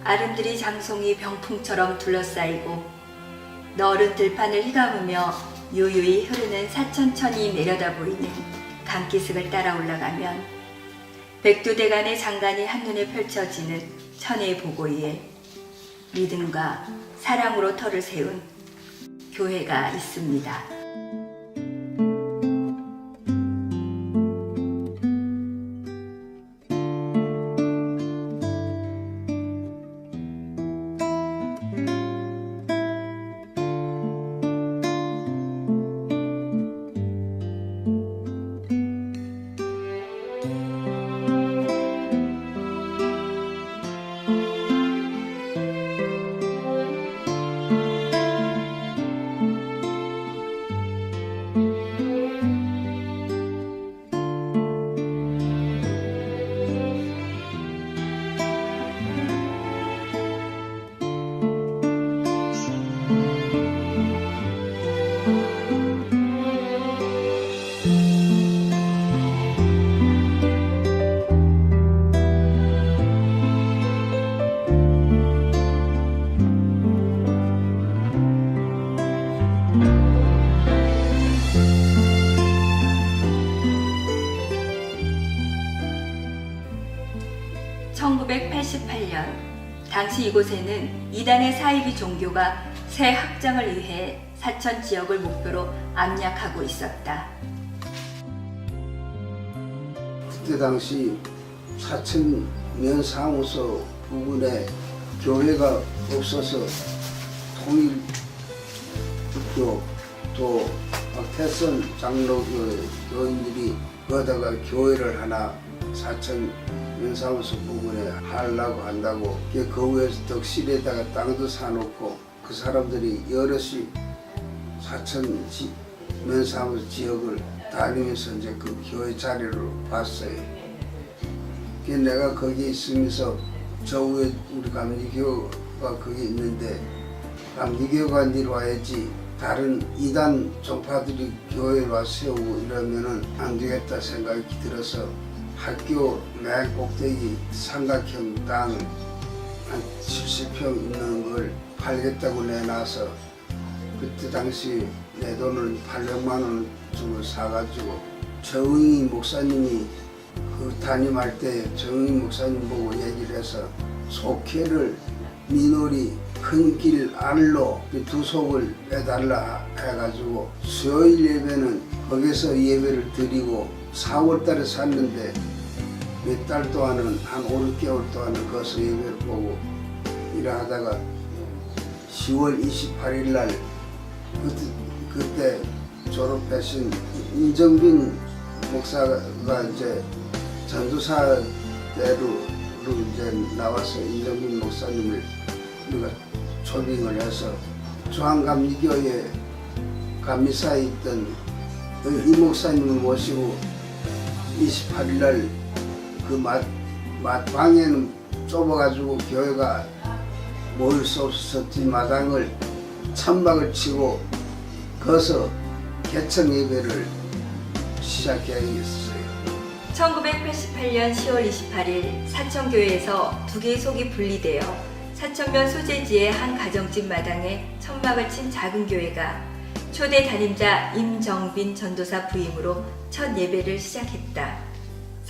아름드리 장송이 병풍처럼 둘러싸이고 너른 들판을 휘감으며 유유히 흐르는 사천천이 내려다 보이는 강기슭을 따라 올라가면 백두대간의 장관이 한눈에 펼쳐지는 천의 보고위에 믿음과 사랑으로 터를 세운 교회가 있습니다. (1988년) 당시 이곳에는 이단의 사이비 종교가 새 확장을 위해 사천 지역을 목표로 압력하고 있었다. 그때 당시 사천 면사무소 부근에 교회가 없어서 통일교 또 박태선 장로 교인들이 거다가 교회를 하나 사천 면사무소 부근에 하려고 한다고 그 위에서 덕실에다가 땅도 사놓고 그 사람들이 여럿이 사천 면사무소 지역을 다니면서 이제 그 교회 자리를 봤어요. 내가 거기 있으면서 저 위에 우리 감리교가 거기 있는데 감리교가 내려와야지 다른 이단 종파들이 교회에 와 세우고 이러면은 안 되겠다 생각이 들어서 학교 맨 꼭대기 삼각형 땅 한 70평 있는 걸 팔겠다고 내놔서 그때 당시 내 돈을 800만 원 주고 사가지고 정의 목사님이 그 담임할 때 정의 목사님 보고 얘기를 해서 속회를 미놀이 큰 길 안로 두 속을 빼달라 해가지고 수요일 예배는 거기서 예배를 드리고 4월 달에 샀는데 몇 달 동안은 한 5, 6개월 동안은 거기서 예배를 보고 일하다가 10월 28일 날 그때 졸업하신 임정빈 목사가 이제 전도사 때로 이제 나와서 임정빈 목사님을 우리가 초빙을 해서 중앙감리교회 감리사에 있던 이 목사님을 모시고 28일 날 그 마당에는 좁아가지고 교회가 모일 수 없어서 뒷마당을 천막을 치고 거기서 개청 예배를 시작해야겠어요. 1988년 10월 28일 사천교회에서 두 개의 속이 분리되어 사천면 소재지의 한 가정집 마당에 천막을 친 작은 교회가 초대 담임자 임정빈 전도사 부임으로 첫 예배를 시작했다.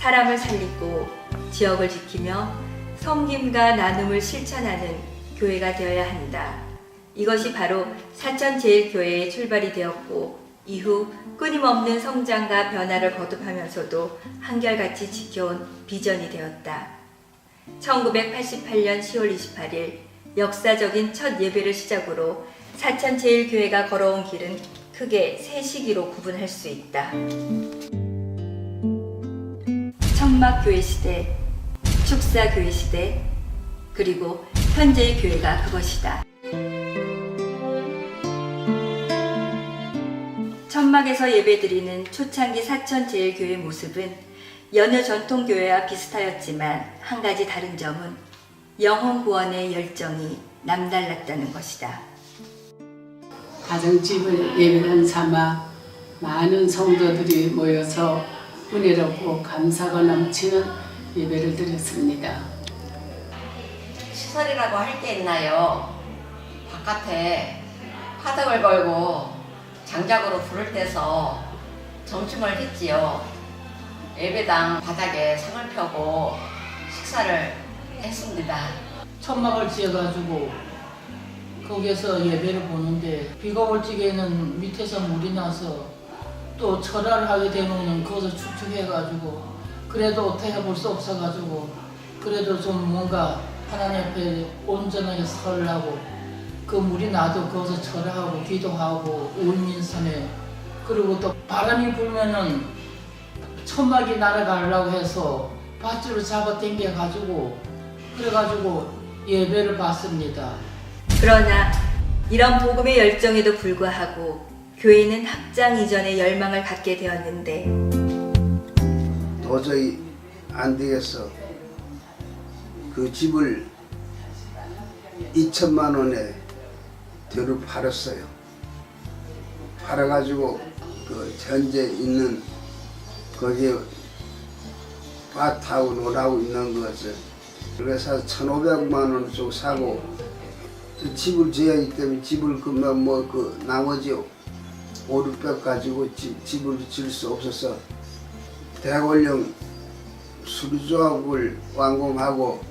사람을 살리고 지역을 지키며 섬김과 나눔을 실천하는 교회가 되어야 한다. 이것이 바로 사천제일교회의 출발이 되었고 이후 끊임없는 성장과 변화를 거듭하면서도 한결같이 지켜온 비전이 되었다. 1988년 10월 28일 역사적인 첫 예배를 시작으로 사천제일교회가 걸어온 길은 크게 세 시기로 구분할 수 있다. 천막교회 시대, 축사교회 시대, 그리고 현재의 교회가 그것이다. 천막에서 예배드리는 초창기 사천제일교회 모습은 여느 전통교회와 비슷하였지만 한 가지 다른 점은 영혼 구원의 열정이 남달랐다는 것이다. 가정집을 예배관 삼아 많은 성도들이 모여서 은혜롭고 감사가 넘치는 예배를 드렸습니다. 시설이라고 할 게 있나요? 바깥에 화덕을 걸고 장작으로 불을 떼서 점심을 했지요. 예배당 바닥에 상을 펴고 식사를 했습니다. 천막을 지어가지고 거기에서 예배를 보는데 비가 올 적에는 밑에서 물이 나서 또 철화를 하게 되면 거기서 축축해가지고 그래도 어떻게 해볼 수 없어가지고 그래도 좀 뭔가 하나님 앞에 온전하게 설하고 그 물이 나도 거기서 절하고 기도하고 울민선에 그리고 또 바람이 불면은 천막이 날아가려고 해서 밧줄을 잡아 당겨가지고 그래가지고 예배를 받습니다. 그러나 이런 복음의 열정에도 불구하고 교회는 학장 이전의 열망을 갖게 되었는데 도저히 안 되겠어. 그 집을 2천만 원에 뒤로 팔았어요. 팔아가지고 그 현재 있는 거기에 밭하고 논하고 있는 것을 그래서 1,500만 원 쪽 사고 집을 지어야 하기 때문에 집을 그만 뭐 그 나머지 5, 600 가지고 집을 지을 수 없어서 대관령 수리조합을 완공하고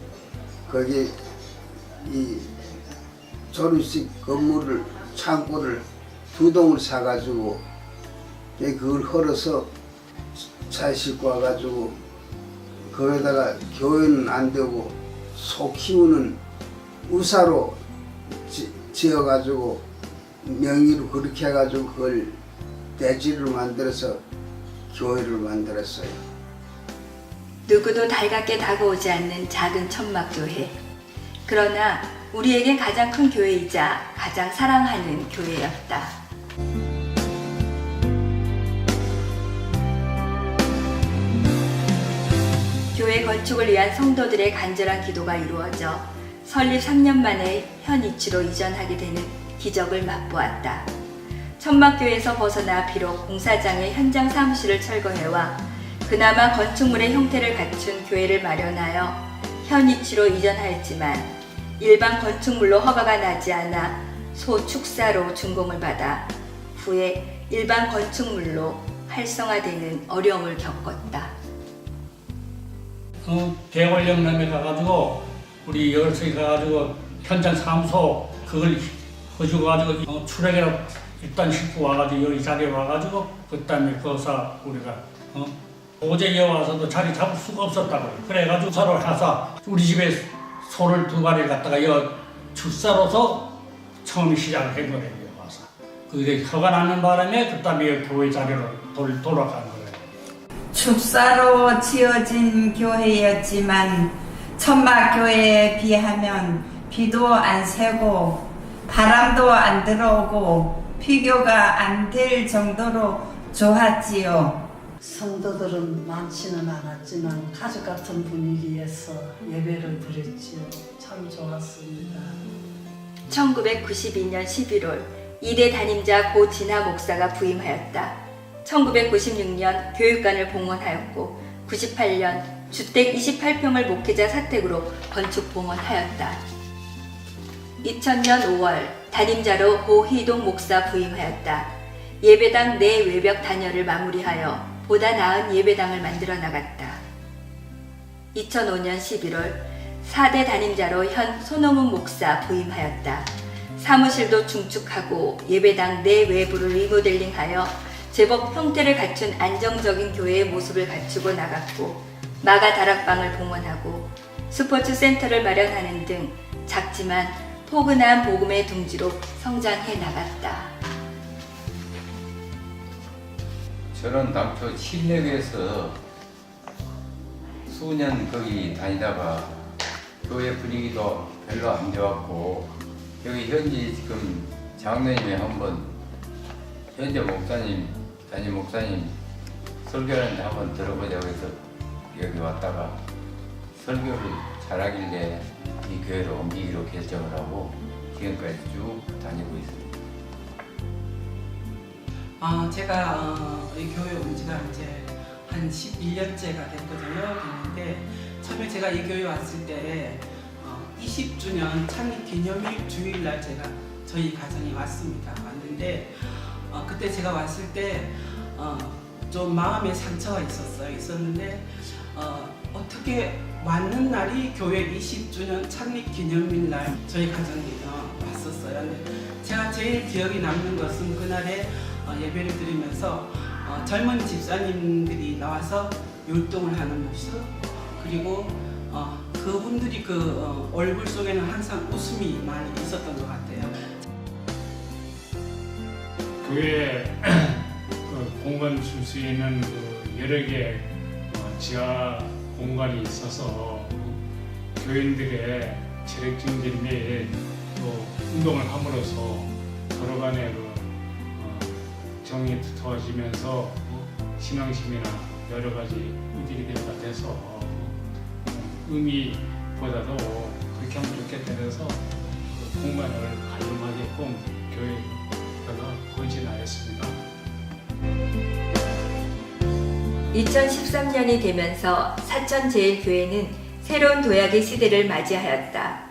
거기 이 조립식 건물을 창고를 2동을 사가지고 그걸 헐어서 차에 싣고 와가지고 거기다가 교회는 안 되고 소 키우는 우사로 지어가지고 명의로 그렇게 해가지고 그걸 대지를 만들어서 교회를 만들었어요. 누구도 달갑게 다가오지 않는 작은 천막교회. 그러나 우리에겐 가장 큰 교회이자 가장 사랑하는 교회였다. 교회 건축을 위한 성도들의 간절한 기도가 이루어져 설립 3년 만에 현 위치로 이전하게 되는 기적을 맛보았다. 천막교회에서 벗어나 비록 공사장의 현장 사무실을 철거해와 그나마 건축물의 형태를 갖춘 교회를 마련하여 현 위치로 이전하였지만 일반 건축물로 허가가 나지 않아 소축사로 준공을 받아 후에 일반 건축물로 활성화되는 어려움을 겪었다. 대관령남에 가가지고 우리 열성에 가가지고 현장 사무소 그걸 해줘가지고 출애기로 일단 싣고 와가지고 여기 자리에 와가지고 그다음에 거기서 우리가 오제에 와서도 자리 잡을 수가 없었다고요. 그래가지고 서로 가서 우리 집에 소를 2마리를 갖다가 여 축사로서 처음 시작을 한 거예요. 와서 그게 허가 나는 바람에 그다음에 교회 자리로 돌아간 거예요. 축사로 지어진 교회였지만 천막교회에 비하면 비도 안 새고 바람도 안 들어오고 비교가 안 될 정도로 좋았지요. 성도들은 많지는 않았지만 가족 같은 분위기에서 예배를 드렸지요. 참 좋았습니다. 1992년 11월 2대 담임자 고 진하 목사가 부임하였다. 1996년 교육관을 봉헌하였고 98년 주택 28평을 목회자 사택으로 건축 봉헌하였다. 2000년 5월 담임자로 고희동 목사 부임하였다. 예배당 내 외벽 단열을 마무리하여 보다 나은 예배당을 만들어 나갔다. 2005년 11월 4대 담임자로 현 손호문 목사 부임하였다. 사무실도 중축하고 예배당 내 외부를 리모델링하여 제법 형태를 갖춘 안정적인 교회의 모습을 갖추고 나갔고 마가 다락방을 봉헌하고 스포츠 센터를 마련하는 등 작지만 포근한 복음의 둥지로 성장해 나갔다. 저는 당초 신내교에서 수년 거기 다니다가 교회 분위기도 별로 안 좋았고 여기 현지 지금 장로님이 한번 현재 목사님, 담임 목사님 설교하는데 한번 들어보자고 해서 여기 왔다가 설교를 잘하길래 이 교회로 옮기기로 결정을 하고 지금까지 쭉 다니고 있습니다. 제가 이 교회 온 지가 이제 한 11년째가 됐거든요. 그런데 처음에 제가 이 교회 왔을 때 20주년 창립 기념일 주일날 제가 저희 가정에 왔는데 그때 제가 왔을 때 좀 마음의 상처가 있었는데 어떻게 왔는 날이 교회 20주년 창립 기념일 날 저희 가정에 왔었어요. 근데 제가 제일 기억에 남는 것은 그날에 예배를 드리면서 젊은 집사님들이 나와서 율동을 하는 모습, 그리고 그분들이 얼굴 속에는 항상 웃음이 많이 있었던 것 같아요. 교회 공간 쓸 수 있는 여러 개 지하 공간이 있어서 교인들의 체력 증진 및 또 운동을 함으로써 서로 간에 정이 두터워지면서 신앙심이나 여러 가지 의들이 될 것 같아서 의미보다도 그렇게 하면 좋겠다 해서 공간을 활용하게끔 교회가 헌신하였습니다. 2013년이 되면서 사천제일교회는 새로운 도약의 시대를 맞이하였다.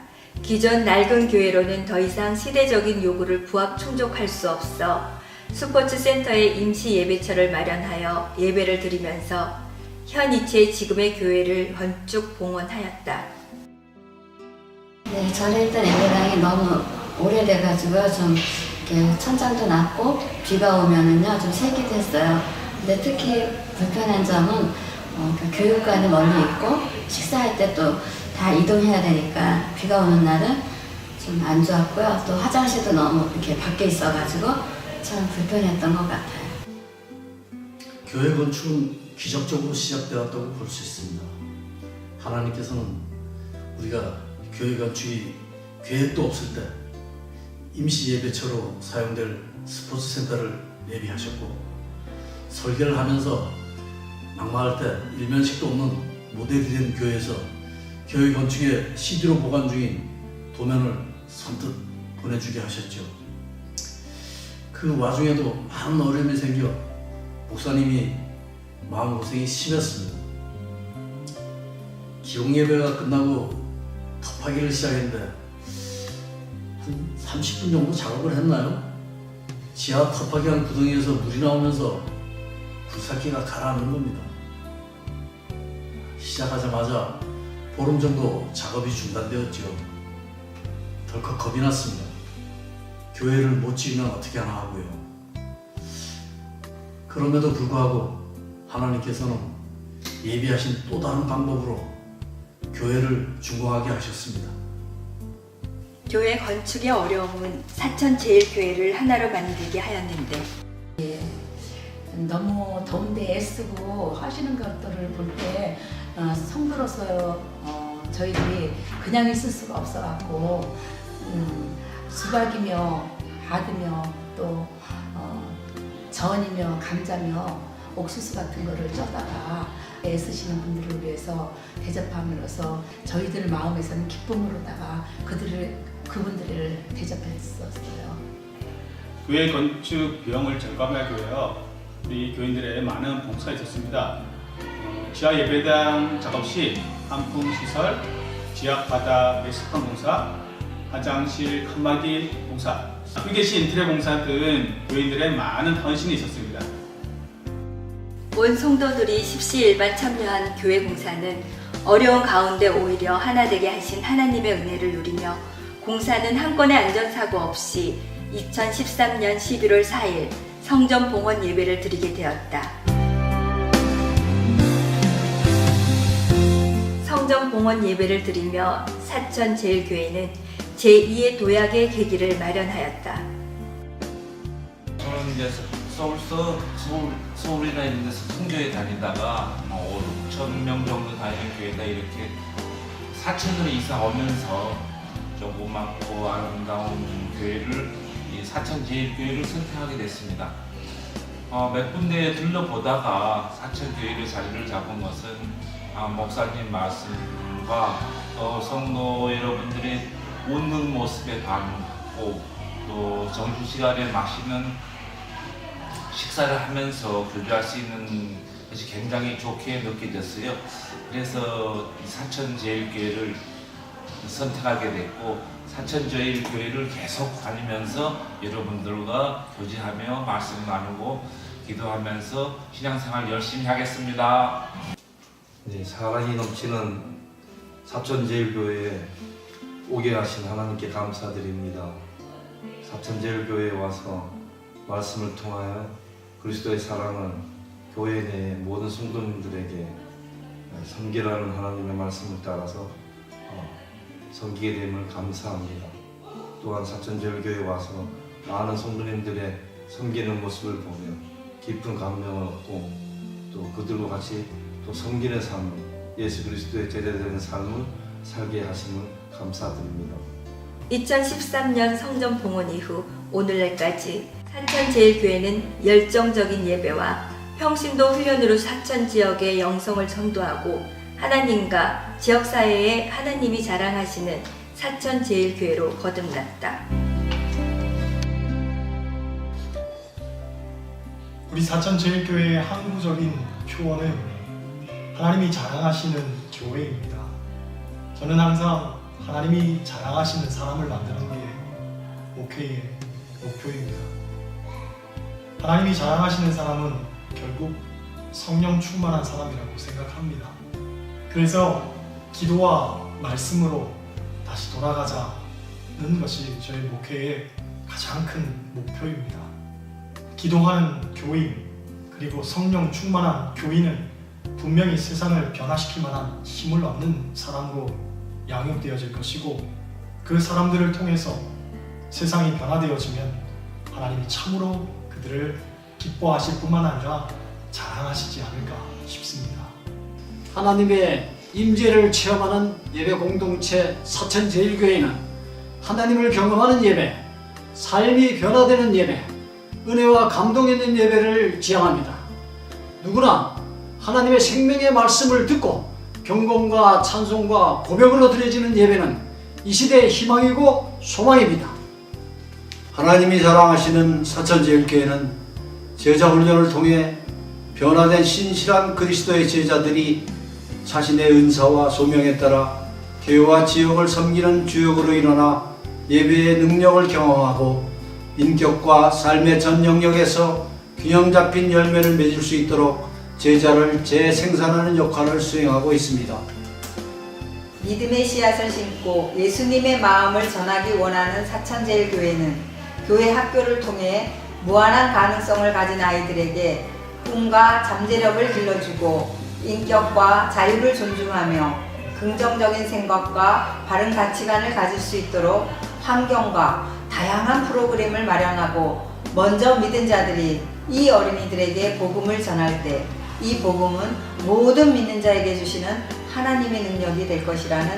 기존 낡은 교회로는 더 이상 시대적인 요구를 부합 충족할 수 없어 스포츠센터에 임시 예배처를 마련하여 예배를 드리면서 현 이치의 지금의 교회를 건축 봉헌하였다. 네, 전에 있던 예배당이 너무 오래돼가지고 좀 이렇게 천장도 낮고 비가 오면은요 좀 새기도 했어요. 근데 특히 불편한 점은 교육관이 멀리 있고 식사할 때 또 다 이동해야 되니까 비가 오는 날은 좀 안 좋았고요. 또 화장실도 너무 이렇게 밖에 있어가지고 참 불편했던 것 같아요. 교회 건축은 기적적으로 시작되었다고 볼 수 있습니다. 하나님께서는 우리가 교회 건축이 계획도 없을 때 임시 예배처로 사용될 스포츠센터를 예비하셨고, 설계를 하면서 막막할 때 일면식도 없는 모델이 된 교회에서 교회 건축의 CD로 보관 중인 도면을 선뜻 보내주게 하셨죠. 그 와중에도 많은 어려움이 생겨 목사님이 마음고생이 심했습니다. 기용예배가 끝나고 덮하기를 시작했는데 한 30분 정도 작업을 했나요? 지하 덮하기한 구덩이에서 물이 나오면서 굴삭기가 가라앉는 겁니다. 시작하자마자 보름 정도 작업이 중단되었죠. 덜컥 겁이 났습니다. 교회를 못 지으면 어떻게 하나 하고요. 그럼에도 불구하고 하나님께서는 예비하신 또 다른 방법으로 교회를 준공하게 하셨습니다. 교회 건축의 어려움은 사천제일교회를 하나로 만들게 하였는데 너무 더운데 애쓰고 하시는 것들을 볼 때 성도로서 저희들이 그냥 있을 수가 없어갖고 수박이며 밭이며 또 전이며 감자며 옥수수 같은 거를 쪄다가 애쓰시는 분들을 위해서 대접함으로써 저희들 마음에서는 기쁨으로다가 그분들을 대접했었어요. 교회 건축 비용을 절감하기 위하여 우리 교인들의 많은 봉사가 있었습니다. 지하 예배당 작업 시 한풍 시설, 지하 바닥 메스판 공사, 화장실 칸막이 공사, 휴게실 인테리어 공사 등 교인들의 많은 헌신이 있었습니다. 온 성도들이 십시일반 참여한 교회 공사는 어려운 가운데 오히려 하나 되게 하신 하나님의 은혜를 누리며 공사는 한 건의 안전사고 없이 2013년 11월 4일 성전 봉헌 예배를 드리게 되었다. 성전 봉헌 예배를 드리며 사천제일교회는 제2의 도약의 계기를 마련하였다. 저는 이제 서울이나 이런 데서 성교에 다니다가 5,000, 6,000명 정도 다니는 교회다 이렇게 4,000을 이상 오면서 조그맣고 아름다운 교회를 이 사천제일교회를 선택하게 됐습니다. 몇 군데 들러보다가 사천교회의 자리를 잡은 것은 목사님 말씀과 성도 여러분들의 웃는 모습에 반갑고 또 점심시간에 맛있는 식사를 하면서 교제할 수 있는 것이 굉장히 좋게 느껴졌어요. 그래서 사천제일교회를 선택하게 됐고 사천제일교회를 계속 다니면서 여러분들과 교제하며 말씀 나누고 기도하면서 신앙생활 열심히 하겠습니다. 네, 사랑이 넘치는 사천제일교회에 오게 하신 하나님께 감사드립니다. 사천제일교회에 와서 말씀을 통하여 그리스도의 사랑을 교회 내 모든 성도님들에게 섬기라는 하나님의 말씀을 따라서 섬기게 됨을 감사합니다. 또한 사천제일교회에 와서 많은 성도님들의 섬기는 모습을 보며 깊은 감명을 얻고 또 그들과 같이 또 섬기는 삶, 예수 그리스도의 제자되는 삶을 살게 하심을 감사드립니다. 2013년 성전 봉헌 이후 오늘날까지 사천제일교회는 열정적인 예배와 평신도 훈련으로 사천 지역의 영성을 전도하고 하나님과 지역사회에 하나님이 자랑하시는 사천제일교회로 거듭났다. 우리 사천제일교회의 항구적인 표어는 하나님이 자랑하시는 교회입니다. 저는 항상 하나님이 자랑하시는 사람을 만드는 게 목회의 목표입니다. 하나님이 자랑하시는 사람은 결국 성령 충만한 사람이라고 생각합니다. 그래서 기도와 말씀으로 다시 돌아가자는 것이 저희 목회의 가장 큰 목표입니다. 기도하는 교인 그리고 성령 충만한 교인은 분명히 세상을 변화시킬 만한 힘을 얻는 사람으로 양육되어질 것이고 그 사람들을 통해서 세상이 변화되어지면 하나님이 참으로 그들을 기뻐하실 뿐만 아니라 자랑하시지 않을까 싶습니다. 하나님의 임재를 체험하는 예배 공동체 사천제일교회는 하나님을 경험하는 예배, 삶이 변화되는 예배, 은혜와 감동 있는 예배를 지향합니다. 누구나 하나님의 생명의 말씀을 듣고 경건과 찬송과 고백으로 드려지는 예배는 이 시대의 희망이고 소망입니다. 하나님이 자랑하시는 사천제일교회는 제자훈련을 통해 변화된 신실한 그리스도의 제자들이 자신의 은사와 소명에 따라 교회와 지역을 섬기는 주역으로 일어나 예배의 능력을 경험하고 인격과 삶의 전 영역에서 균형 잡힌 열매를 맺을 수 있도록 제자를 재생산하는 역할을 수행하고 있습니다. 믿음의 씨앗을 심고 예수님의 마음을 전하기 원하는 사천제일교회는 교회 학교를 통해 무한한 가능성을 가진 아이들에게 꿈과 잠재력을 길러주고 인격과 자유를 존중하며 긍정적인 생각과 바른 가치관을 가질 수 있도록 환경과 다양한 프로그램을 마련하고 먼저 믿은 자들이 이 어린이들에게 복음을 전할 때 이 복음은 모든 믿는 자에게 주시는 하나님의 능력이 될 것이라는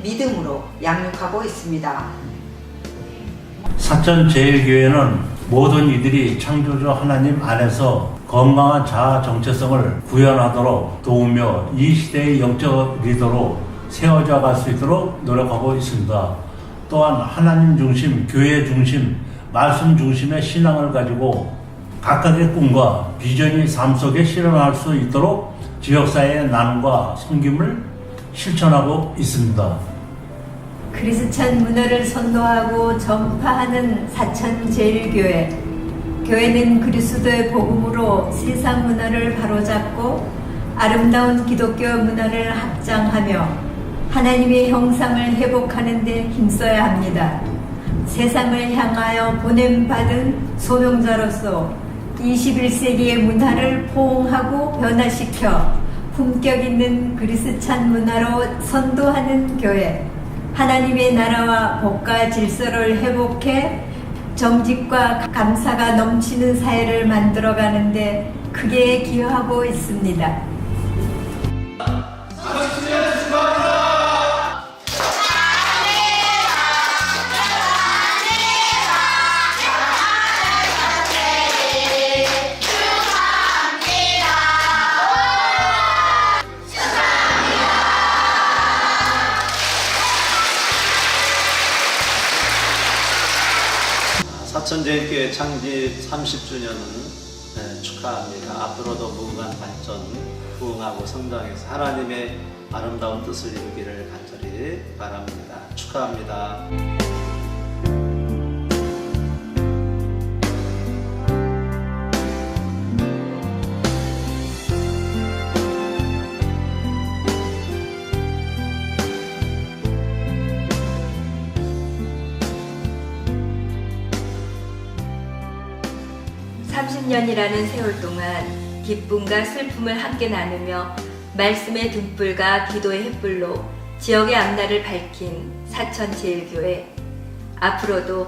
믿음으로 양육하고 있습니다. 사천제일교회는 모든 이들이 창조주 하나님 안에서 건강한 자아 정체성을 구현하도록 도우며 이 시대의 영적 리더로 세워져 갈 수 있도록 노력하고 있습니다. 또한 하나님 중심, 교회 중심, 말씀 중심의 신앙을 가지고 각각의 꿈과 비전이 삶 속에 실현할 수 있도록 지역사회의 나눔과 섬김을 실천하고 있습니다. 크리스찬 문화를 선도하고 전파하는 사천제일교회. 교회는 그리스도의 복음으로 세상 문화를 바로잡고 아름다운 기독교 문화를 확장하며 하나님의 형상을 회복하는 데 힘써야 합니다. 세상을 향하여 보냄받은 소명자로서 21세기의 문화를 포옹하고 변화시켜 품격 있는 그리스찬 문화로 선도하는 교회. 하나님의 나라와 복과 질서를 회복해 정직과 감사가 넘치는 사회를 만들어가는데 크게 기여하고 있습니다. 사천제일교회 창립 30주년은 축하합니다. 앞으로도 무궁한 발전, 부흥하고 성장해서 하나님의 아름다운 뜻을 이루기를 간절히 바랍니다. 축하합니다. (30년이라는) 세월 동안 기쁨과 슬픔을 함께 나누며 말씀의 등불과 기도의 횃불로 지역의 앞날을 밝힌 사천제일교회. 앞으로도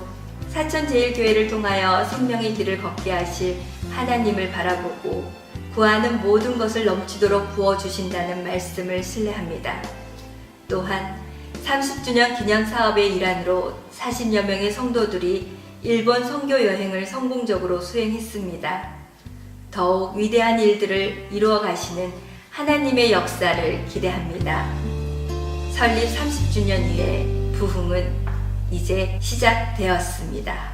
사천제일교회를 통하여 생명의 길을 걷게 하실 하나님을 바라보고 구하는 모든 것을 넘치도록 부어주신다는 말씀을 신뢰합니다. 또한 30주년 기념 사업의 일환으로 40여 명의 성도들이 일본 선교 여행을 성공적으로 수행했습니다. 더욱 위대한 일들을 이루어 가시는 하나님의 역사를 기대합니다. 설립 30주년 이후에 부흥은 이제 시작되었습니다.